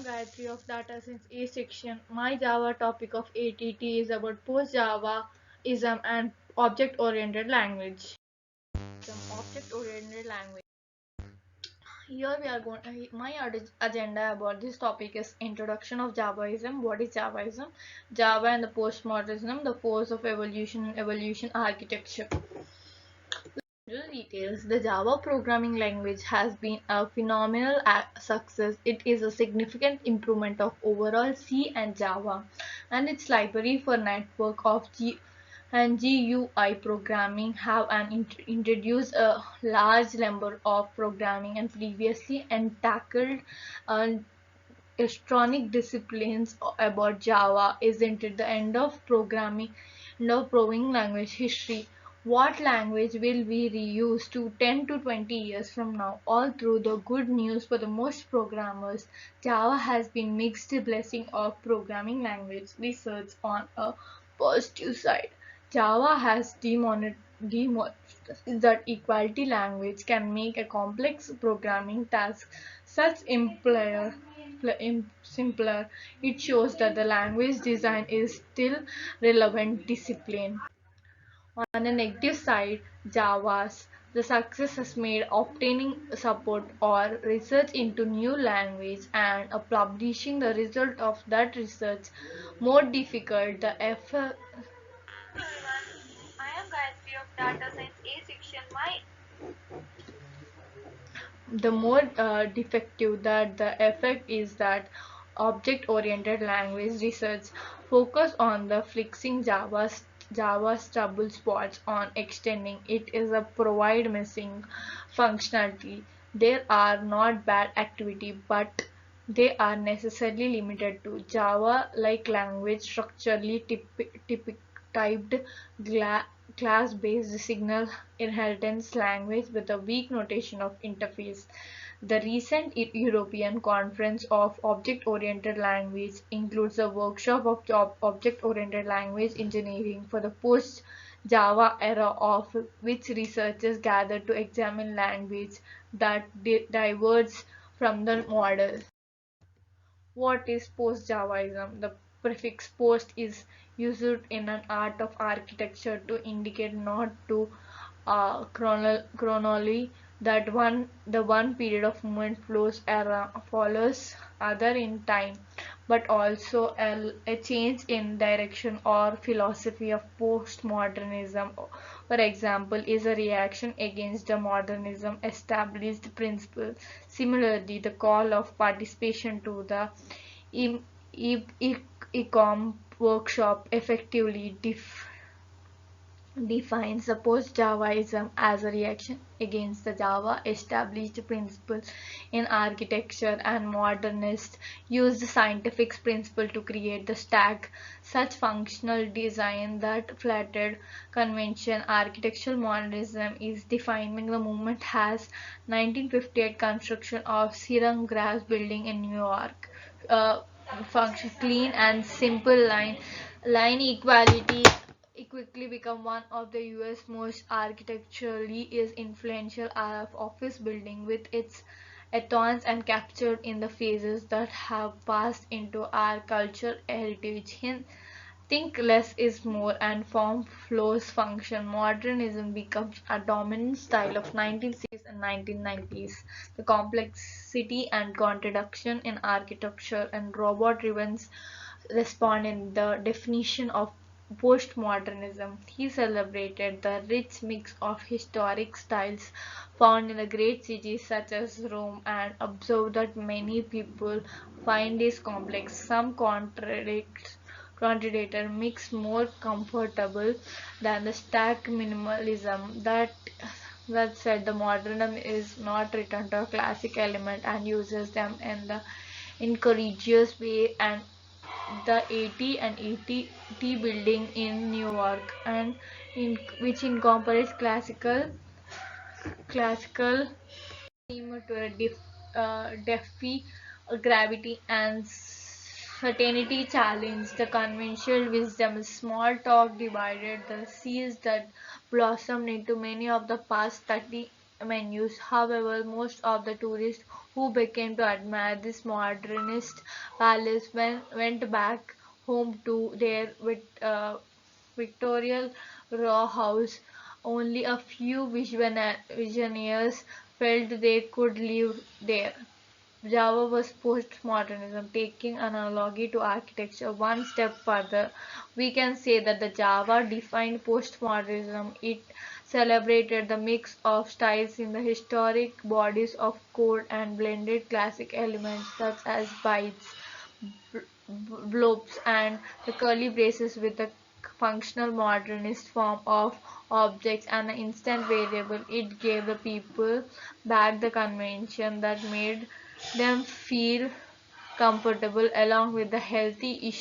Gayatri of Data Science A section. My Java topic of ATT is about post-Javaism and object-oriented language. Some object-oriented language. Here we are going. Agenda about this topic is introduction of Javaism. What is Javaism? Java and the postmodernism, the force of evolution and evolution architecture. Details. The Java programming language has been a phenomenal success. It is a significant improvement of overall C and Java, and its library for network of G and GUI programming have introduced a large number of programming and previously and tackled uh, electronic disciplines about Java. Isn't it the end of programming, no programming language history? What language will we reuse to 10 to 20 years from now? All through the good news for the most programmers, Java has been mixed blessing of programming language research on a positive side. Java has demonstrated that equality language can make a complex programming task such simpler. It shows that the language design is still relevant discipline. On the negative side, Java's the success has made obtaining support or research into new language and publishing the result of that research more difficult. I am Gayatri of Data Science A section. The more defective that the effect is that object-oriented language research focus on the fixing Java's trouble spots on extending it is a provide missing functionality. There are not bad activity, but they are necessarily limited to Java like language structurally typed class-based signal inheritance language with a weak notation of interface. The recent European Conference of Object-Oriented Language includes a workshop of object-oriented language engineering for the post-Java era, of which researchers gathered to examine language that diverges from the model. What is post-Javaism? The prefix post is used in an art of architecture to indicate not to chronology that one period of movement follows other in time, but also a change in direction or philosophy of postmodernism. For example, is a reaction against the modernism established principle. Similarly, the call of participation to the im- ecom workshop effectively defines the post-Javaism as a reaction against the Java established principle in architecture, and modernists used the scientific principle to create the stack, such functional design that flattered convention. Architectural modernism is defining the movement as 1958 construction of Siram Grass building in New York. Function clean and simple line equality quickly become one of the US most architecturally is influential office building, with its ethos and captured in the phases that have passed into our culture heritage. Think less is more and form flows function. Modernism becomes a dominant style of 1960s and 1990s. The complexity and contradiction in architecture and robot-driven respond in the definition of postmodernism. He celebrated the rich mix of historic styles found in the great cities such as Rome, and observed that many people find this complex, some contradictor mix more comfortable than the stack minimalism. That said, the modernism is not returned to a classic element and uses them in the encourageous way, and the 80 and 80 building in New York, and which incorporates classical theme to a defy gravity and certainty challenge. The conventional wisdom is small talk divided the seeds that blossomed into many of the past menus. However, most of the tourists who began to admire this modernist palace went back home to their Victorian row house. Only a few visionaries felt they could live there. Java was postmodernism, taking analogy to architecture one step further. We can say that the Java defined postmodernism. It celebrated the mix of styles in the historic bodies of code and blended classic elements such as bytes, blobs, and the curly braces with the functional modernist form of objects and an instant variable. It gave the people back the convention that made them feel comfortable along with the healthy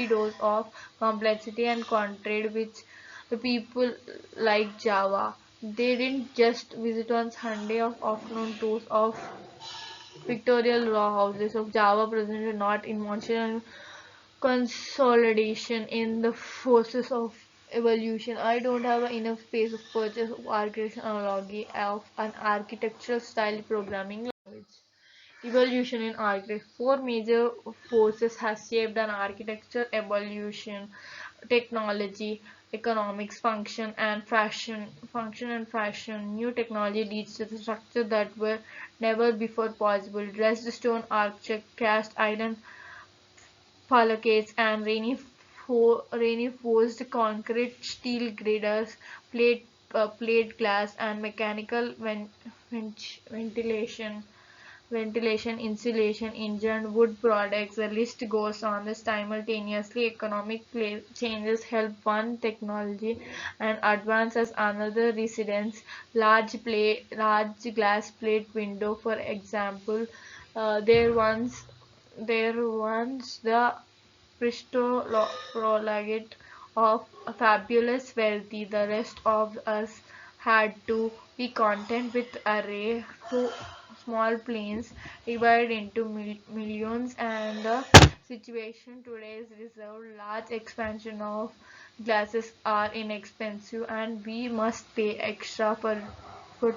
dose of complexity and contrast which the people like Java. They didn't just visit on Sunday of afternoon tours of pictorial raw houses of Java presented not in motion and consolidation in the forces of evolution. I don't have enough space of purchase of architecture analogy of an architectural style programming language. Evolution in architecture. Four major forces have shaped an architecture evolution: technology, economics, function and fashion. New technology leads to the structure that were never before possible. Dressed stone architecture, cast iron fabricates and reinforced concrete, steel girders, plate glass, and mechanical ventilation insulation, engine, wood products, the list goes on. The simultaneously economic changes help one technology and advances another. Residence, large glass plate window, for example, there once the prolongate of a fabulous wealthy. The rest of us had to be content with array to small planes divided into millions, and the situation today is reserved. Large expansion of glasses are inexpensive and we must pay extra for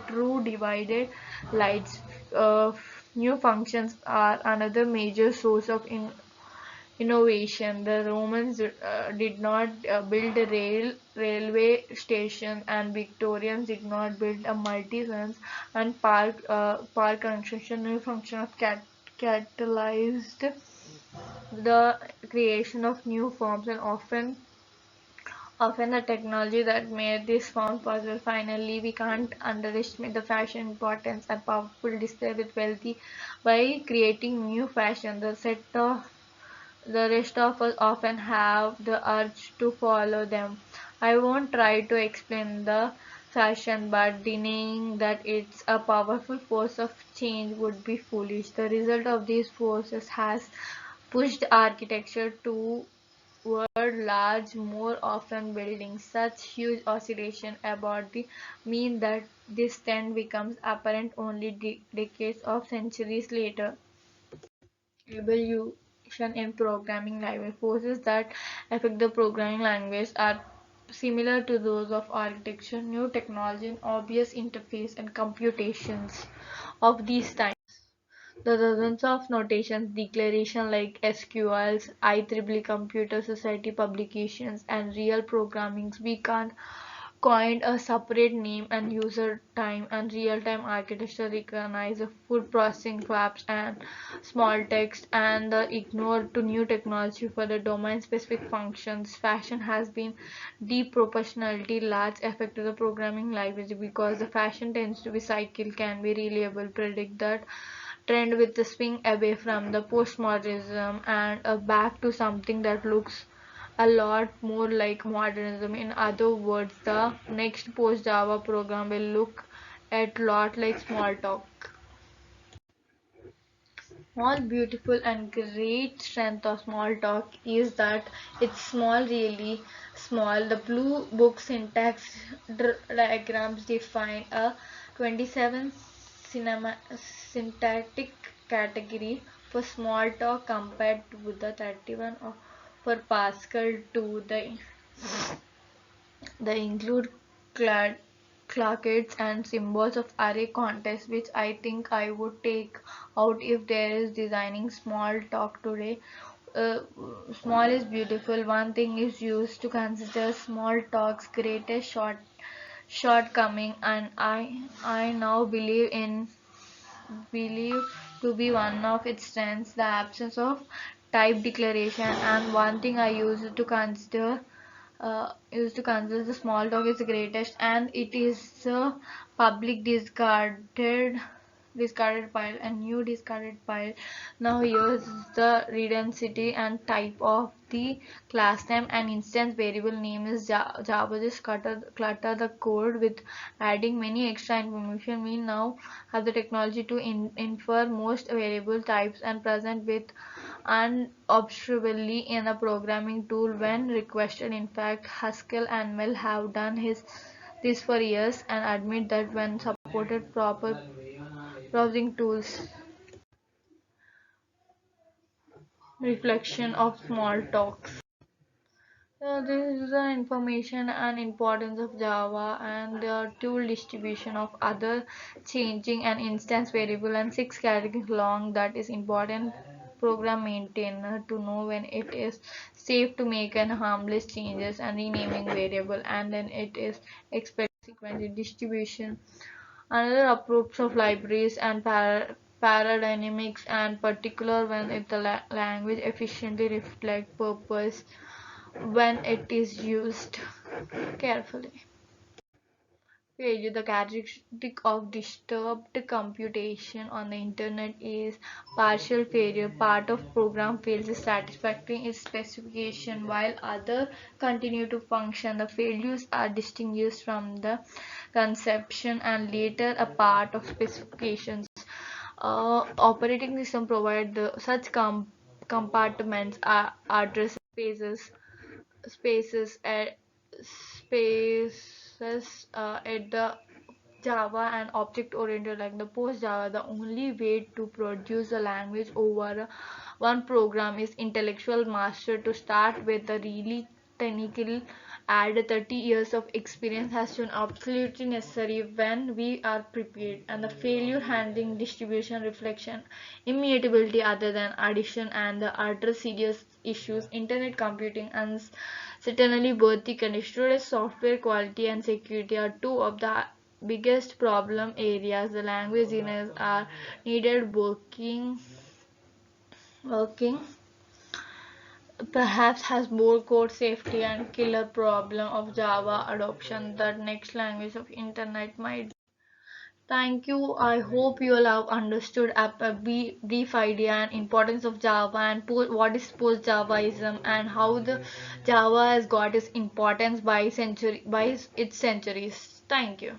true divided lights. New functions are another major source of innovation. The Romans did not build a railway station, and Victorians did not build a multi-sons and park construction. New function of catalyzed the creation of new forms, and often the technology that made this form possible. Finally, we can't underestimate the fashion importance and powerful display with wealthy by creating new fashion. The rest of us often have the urge to follow them. I won't try to explain the fashion, but denying that it's a powerful force of change would be foolish. The result of these forces has pushed architecture toward large, more often buildings. Such huge oscillation about the mean that this trend becomes apparent only decades of centuries later. Evolution in programming language. Forces that affect the programming language are similar to those of architecture. New technology and obvious interface and computations of these times. The dozens of notations, declaration like SQLs, IEEE Computer Society publications, and real programmings we can't coined a separate name and user time and real-time architecture recognize the food processing flaps and small text and the ignore to new technology for the domain-specific functions. Fashion has been deproportionality large effect to the programming language because the fashion tends to be cycle can be reliable predict that trend with the swing away from the postmodernism and back to something that looks a lot more like modernism. In other words, the next post-Java program will look a lot like Smalltalk. One beautiful and great strength of Smalltalk is that it's small, really small. The blue book syntax diagrams define a 27 syntactic category for Smalltalk compared to the 31 for Pascal. To the include clad clackets and symbols of array contest, which I think I would take out if there is designing small talk today. uh, Small is beautiful. One thing is used to consider small talk's greatest shortcoming, and I now believe to be one of its strengths, the absence of type declaration. And one thing I used to consider the small dog is the greatest, and it is a public discarded pile, a new discarded pile. Now here's the redundancy and type of the class name and instance variable name is Java. Just clutter the code with adding many extra information. We now have the technology to infer most variable types and present with unobtrusively in a programming tool when requested. In fact, Haskell and Mel have done this for years and admit that when supported proper browsing tools, reflection of small talks. So this is the information and importance of Java and the tool distribution of other changing an instance variable and 6 characters long. That is important program maintainer to know when it is safe to make an harmless changes and renaming variable, and then it is expect sequence distribution. Another approach of libraries and paradigms and particular when it the language efficiently reflect purpose when it is used carefully. Failure. The characteristic of disturbed computation on the internet is partial failure. Part of program fails satisfactory its specification while other continue to function. The failures are distinguished from the conception and later a part of specifications. Operating system provide such compartments address spaces at the Java and object oriented like the post Java. The only way to produce a language over one program is intellectual master. To start with the really technical add 30 years of experience has shown absolutely necessary when we are prepared, and the failure handling distribution reflection immutability other than addition and the other serious issues internet computing and certainly both the conditional software quality and security are two of the biggest problem areas. The language designers are needed working perhaps has more code safety and killer problem of Java adoption that next language of internet might. Thank you. I hope you all have understood a brief idea and importance of Java and what is post Javaism and how the Java has got its importance by its centuries. Thank you.